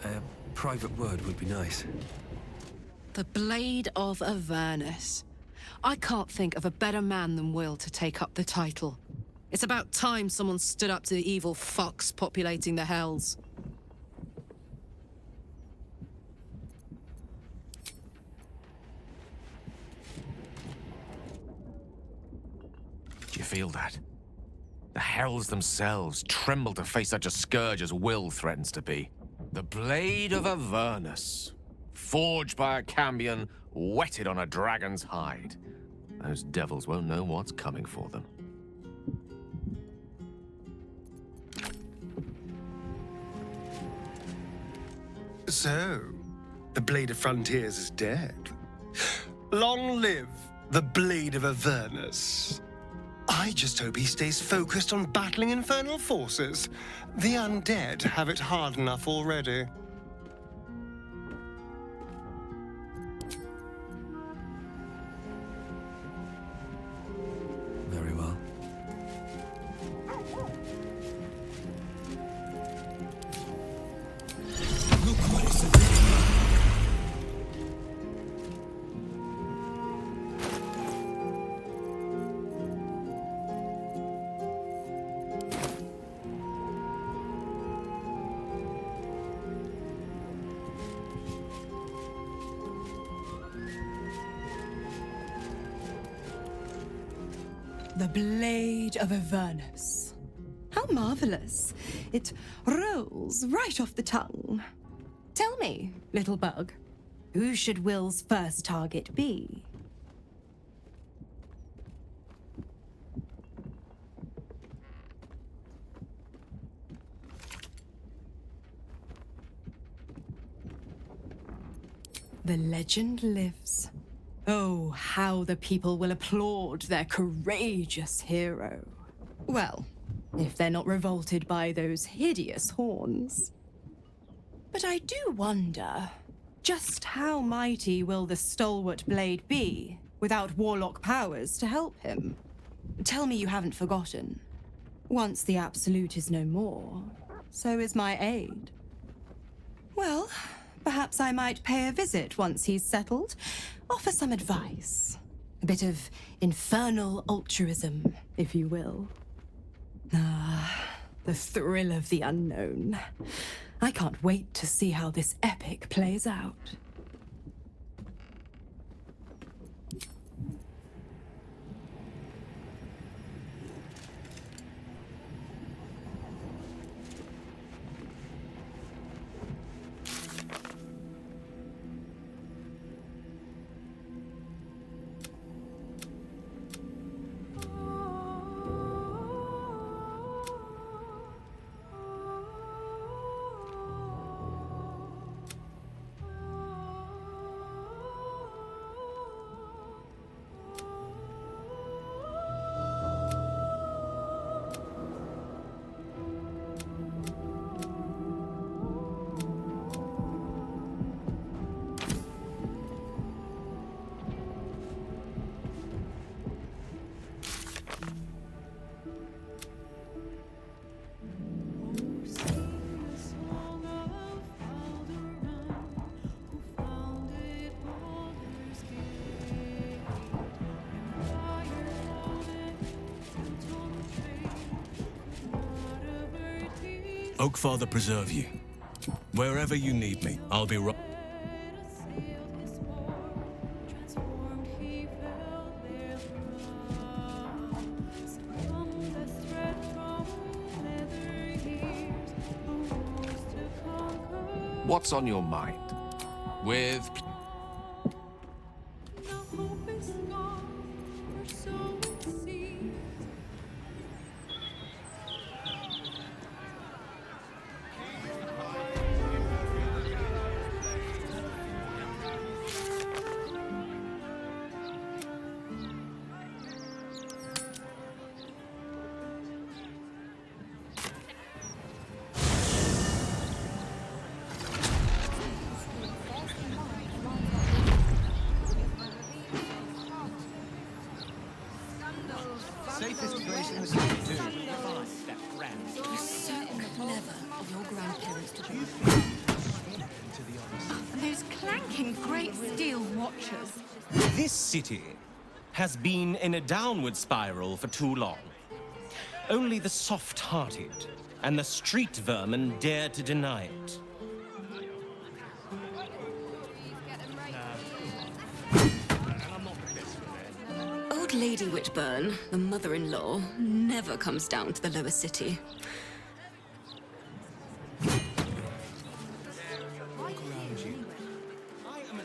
A private word would be nice. The Blade of Avernus. I can't think of a better man than Will to take up the title. It's about time someone stood up to the evil fucks populating the Hells. Do you feel that? The Hells themselves tremble to face such a scourge as Will threatens to be. The Blade of Avernus. Forged by a Cambion, whetted on a dragon's hide. Those devils won't know what's coming for them. So, the Blade of Frontiers is dead. Long live the Blade of Avernus. I just hope he stays focused on battling infernal forces. The undead have it hard enough already. Very well. Look what is it. The Blade of Avernus. How marvelous. It rolls right off the tongue. Tell me, little bug, who should Will's first target be? The legend lives. Oh, how the people will applaud their courageous hero. Well, if they're not revolted by those hideous horns. But I do wonder, just how mighty will the stalwart blade be without warlock powers to help him? Tell me you haven't forgotten. Once the Absolute is no more, so is my aid. Well, perhaps I might pay a visit once he's settled. Offer some advice. A bit of infernal altruism, if you will. Ah, the thrill of the unknown. I can't wait to see how this epic plays out. Oakfather preserve you. Wherever you need me, I'll be right. What's on your mind? With... Safest place in the city, too. You're so clever of your grandparents to do. Those clanking great steel watches. This city has been in a downward spiral for too long. Only the soft-hearted and the street vermin dare to deny it. Old Lady Whitburn, the mother-in-law, never comes down to the lower city.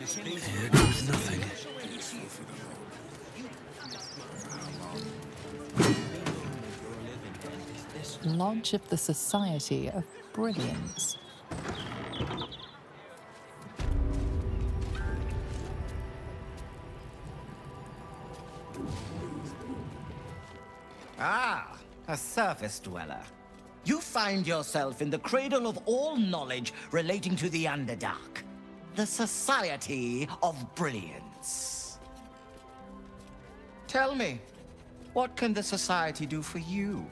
Here goes nothing. Lodge of the Society of Brilliance. Ah, a surface dweller. You find yourself in the cradle of all knowledge relating to the Underdark. The Society of Brilliance. Tell me, what can the Society do for you?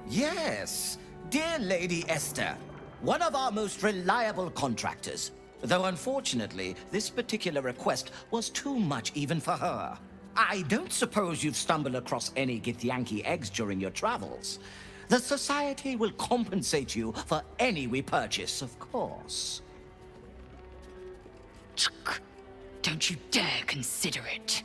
Yes, dear Lady Esther, one of our most reliable contractors. Though unfortunately, this particular request was too much even for her. I don't suppose you've stumbled across any Githyanki eggs during your travels. The Society will compensate you for any we purchase, of course. Don't you dare consider it.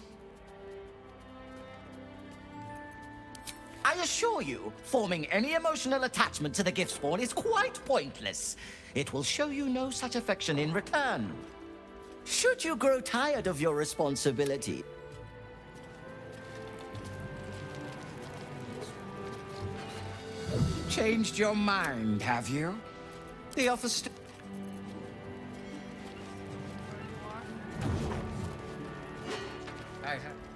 I assure you, forming any emotional attachment to the gift spawn is quite pointless. It will show you no such affection in return. Should you grow tired of your responsibility, changed your mind, have you? The offer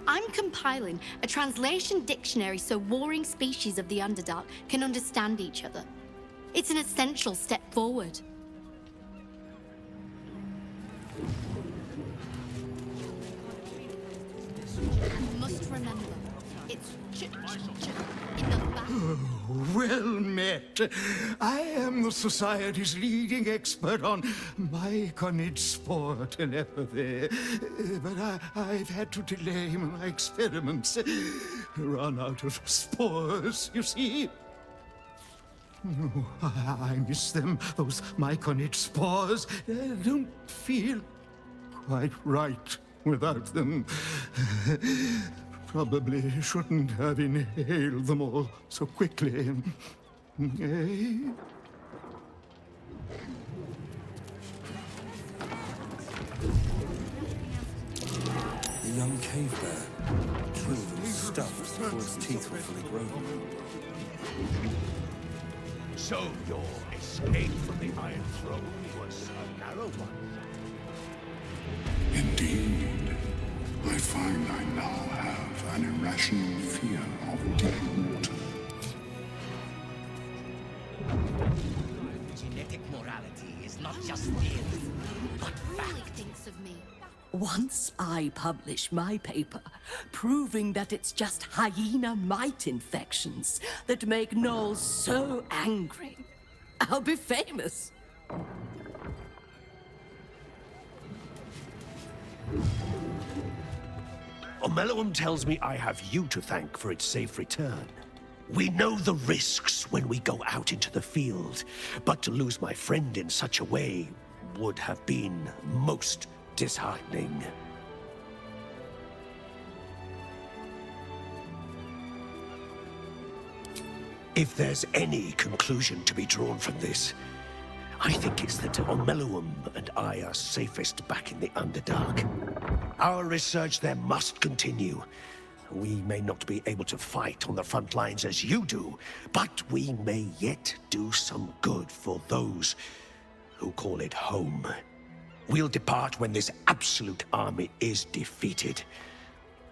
I'm compiling a translation dictionary so warring species of the Underdark can understand each other. It's an essential step forward. You must remember, it's in the back. Well met. I am the Society's leading expert on myconid spore telepathy. But I've had to delay my experiments. Run out of spores, you see. Oh, I miss them, those myconid spores. Don't feel quite right without them. Probably shouldn't have inhaled them all so quickly. Eh? A young cave bear, killed and stuffed before its teeth were fully grown. So your escape from the Iron Throne was a narrow one. Indeed. I find I now have an irrational fear of deep water. Genetic morality is not just theory, but fact. Thinks of me. Once I publish my paper proving that it's just hyena mite infections that make gnolls so angry, I'll be famous. OMELUUM tells me I have you to thank for its safe return. We know the risks when we go out into the field, but to lose my friend in such a way would have been most disheartening. If there's any conclusion to be drawn from this, I think it's that OMELUUM and I are safest back in the Underdark. Our research there must continue. We may not be able to fight on the front lines as you do, but we may yet do some good for those who call it home. We'll depart when this absolute army is defeated.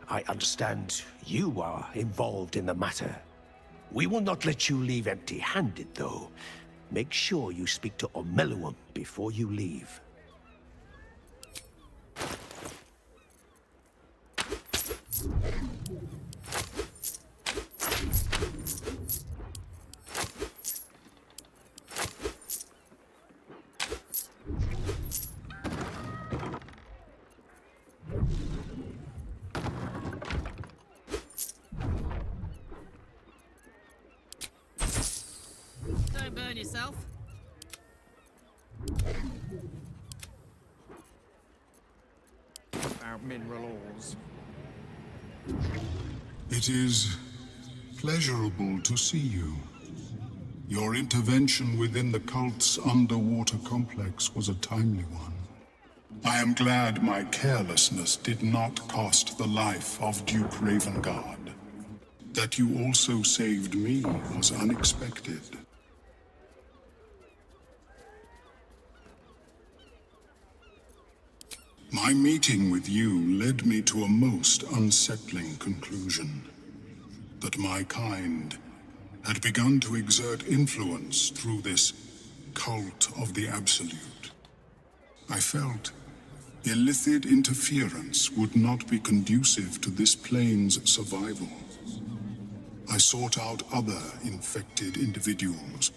I understand you are involved in the matter. We will not let you leave empty-handed, though. Make sure you speak to OMELUUM before you leave. Don't burn yourself. About mineral ores. It is pleasurable to see you. Your intervention within the cult's underwater complex was a timely one. I am glad my carelessness did not cost the life of Duke Ravengard. That you also saved me was unexpected. My meeting with you led me to a most unsettling conclusion. That my kind had begun to exert influence through this cult of the Absolute. I felt illicit interference would not be conducive to this plane's survival. I sought out other infected individuals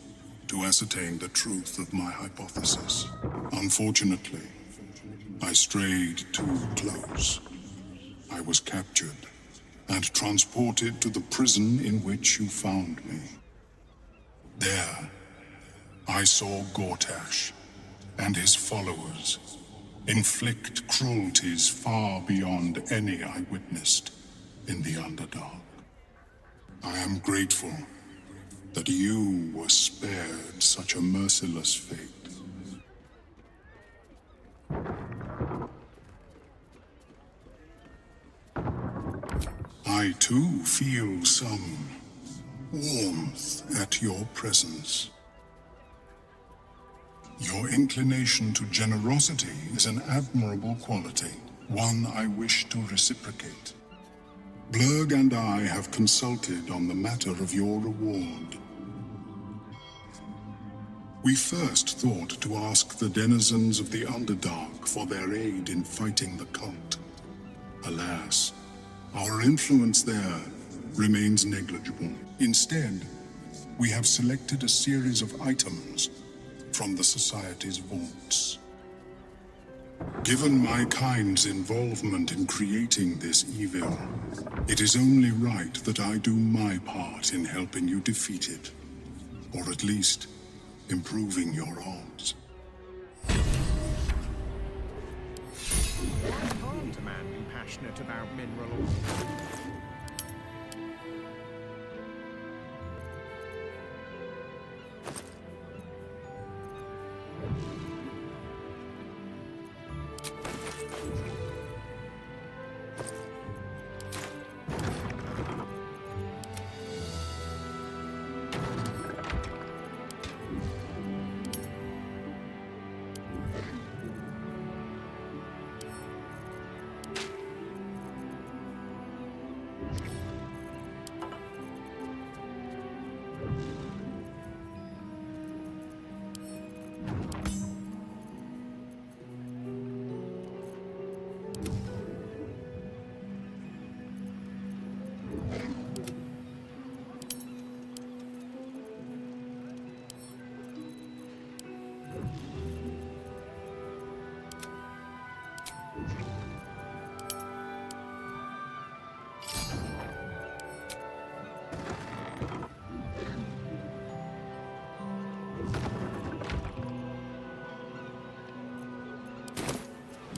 to ascertain the truth of my hypothesis. Unfortunately, I strayed too close. I was captured and transported to the prison in which you found me. There, I saw Gortash and his followers inflict cruelties far beyond any I witnessed in the Underdark. I am grateful that you were spared such a merciless fate. I too feel some warmth at your presence. Your inclination to generosity is an admirable quality, one I wish to reciprocate. Blurg and I have consulted on the matter of your reward. We first thought to ask the denizens of the Underdark for their aid in fighting the cult. Alas, our influence there remains negligible. Instead, we have selected a series of items from the Society's vaults. Given my kind's involvement in creating this evil, it is only right that I do my part in helping you defeat it, or at least improving your odds. Why can't a man be passionate about mineral ores?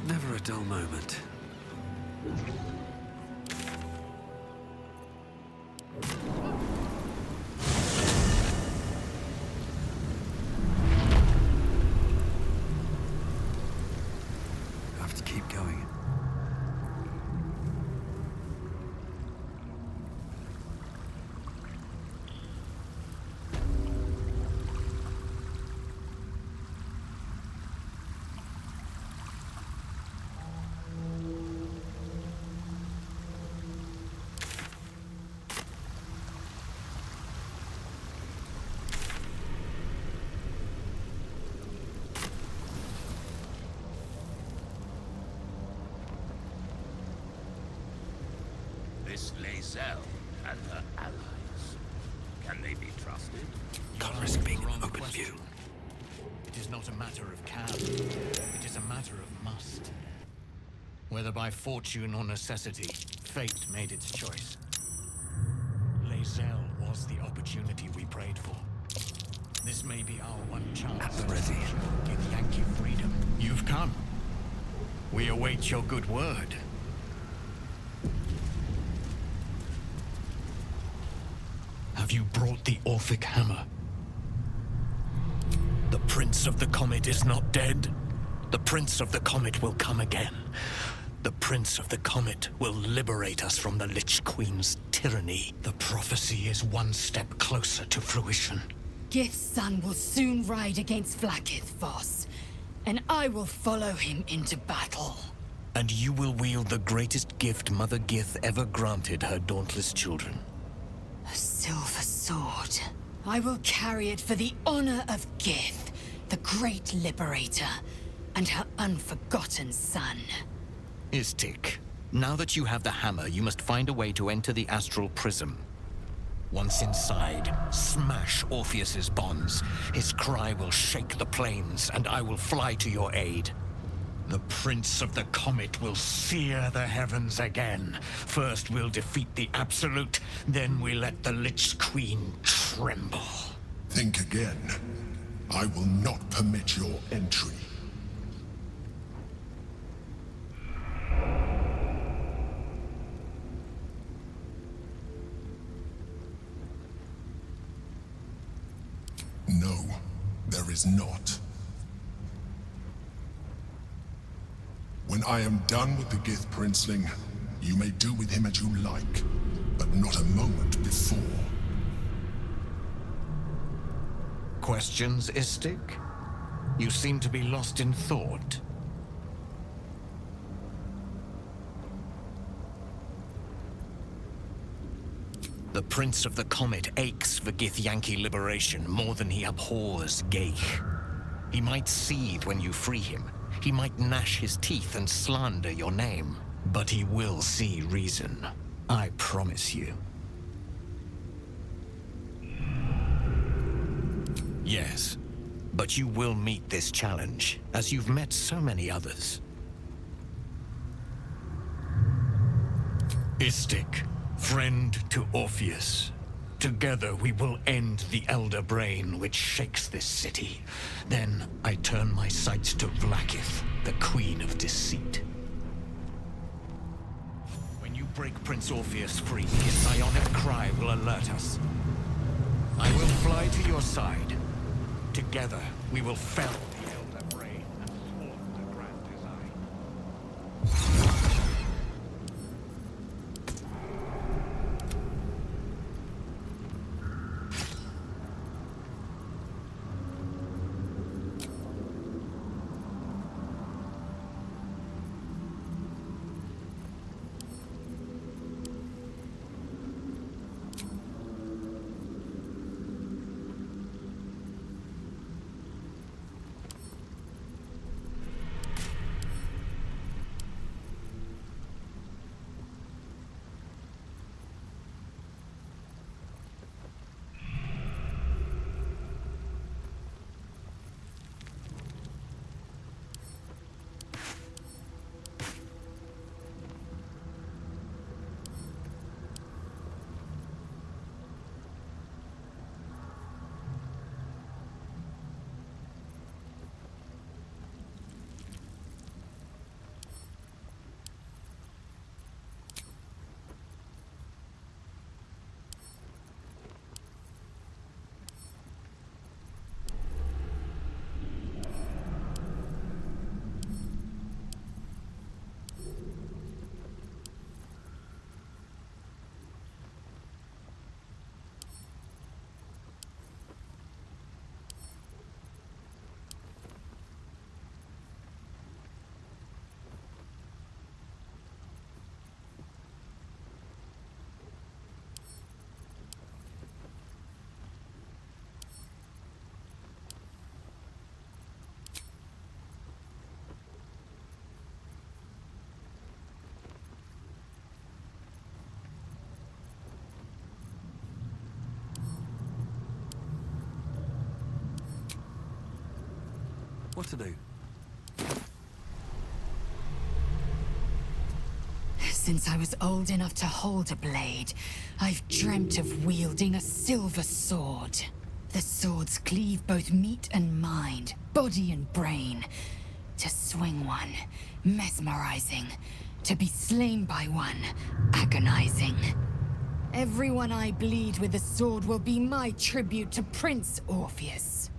Never a dull moment. Have to keep going. This Lae'zel and her allies. Can they be trusted? Can't risk being in open view. It is not a matter of can. It is a matter of must. Whether by fortune or necessity, fate made its choice. Lae'zel was the opportunity we prayed for. This may be our one chance. At the ready. Give Yankee freedom. You've come. We await your good word. Have you brought the Orphic hammer? The Prince of the Comet is not dead. The Prince of the Comet will come again. The Prince of the Comet will liberate us from the Lich Queen's tyranny. The prophecy is one step closer to fruition. Gith's son will soon ride against Vlaakith, Voss, and I will follow him into battle. And you will wield the greatest gift Mother Gith ever granted her dauntless children. A silver sword. I will carry it for the honor of Gith, the great liberator, and her unforgotten son. Istik, now that you have the hammer, you must find a way to enter the astral prism. Once inside, smash Orpheus's bonds. His cry will shake the plains, and I will fly to your aid. The Prince of the Comet will sear the heavens again. First we'll defeat the Absolute, then we let the Lich Queen tremble. Think again. I will not permit your entry. No, there is not. When I am done with the Gith Princeling, you may do with him as you like, but not a moment before. Questions, Istik? You seem to be lost in thought. The Prince of the Comet aches for Githyanki liberation more than he abhors Geich. He might seethe when you free him. He might gnash his teeth and slander your name. But he will see reason. I promise you. Yes, but you will meet this challenge, as you've met so many others. Istik, friend to Orpheus. Together we will end the Elder Brain which shakes this city. Then I turn my sights to Vlaakith, the Queen of Deceit. When you break Prince Orpheus free, his ionic cry will alert us. I will fly to your side. Together we will fell the Elder Brain and thwart the grand design. What to do? Since I was old enough to hold a blade, I've dreamt of wielding a silver sword. The swords cleave both meat and mind, body and brain. To swing one, mesmerizing. To be slain by one, agonizing. Everyone I bleed with the sword will be my tribute to Prince Orpheus.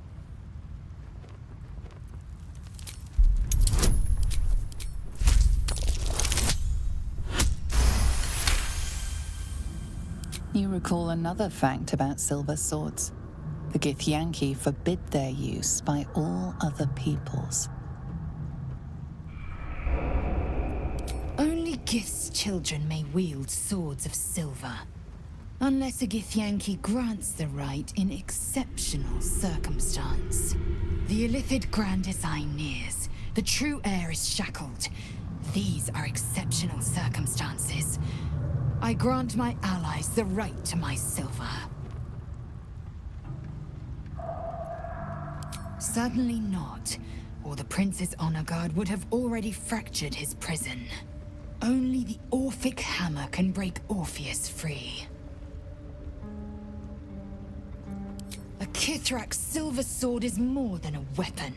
You recall another fact about silver swords. The Githyanki forbid their use by all other peoples. Only Gith's children may wield swords of silver. Unless a Githyanki grants the right in exceptional circumstance. The Illithid grand design nears. The true heir is shackled. These are exceptional circumstances. I grant my allies the right to my silver. Certainly not, or the Prince's honor guard would have already fractured his prison. Only the Orphic hammer can break Orpheus free. A Kithrak's silver sword is more than a weapon.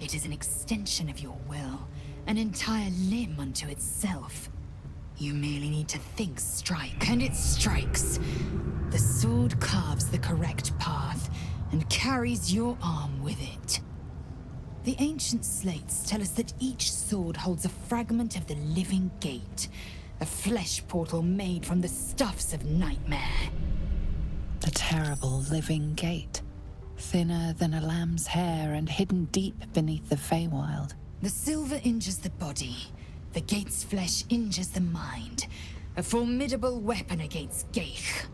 It is an extension of your will, an entire limb unto itself. You merely need to think strike, and it strikes. The sword carves the correct path, and carries your arm with it. The ancient slates tell us that each sword holds a fragment of the living gate, a flesh portal made from the stuffs of nightmare. The terrible living gate, thinner than a lamb's hair and hidden deep beneath the Feywild. The silver injures the body. The gate's flesh injures the mind. A formidable weapon against Geich.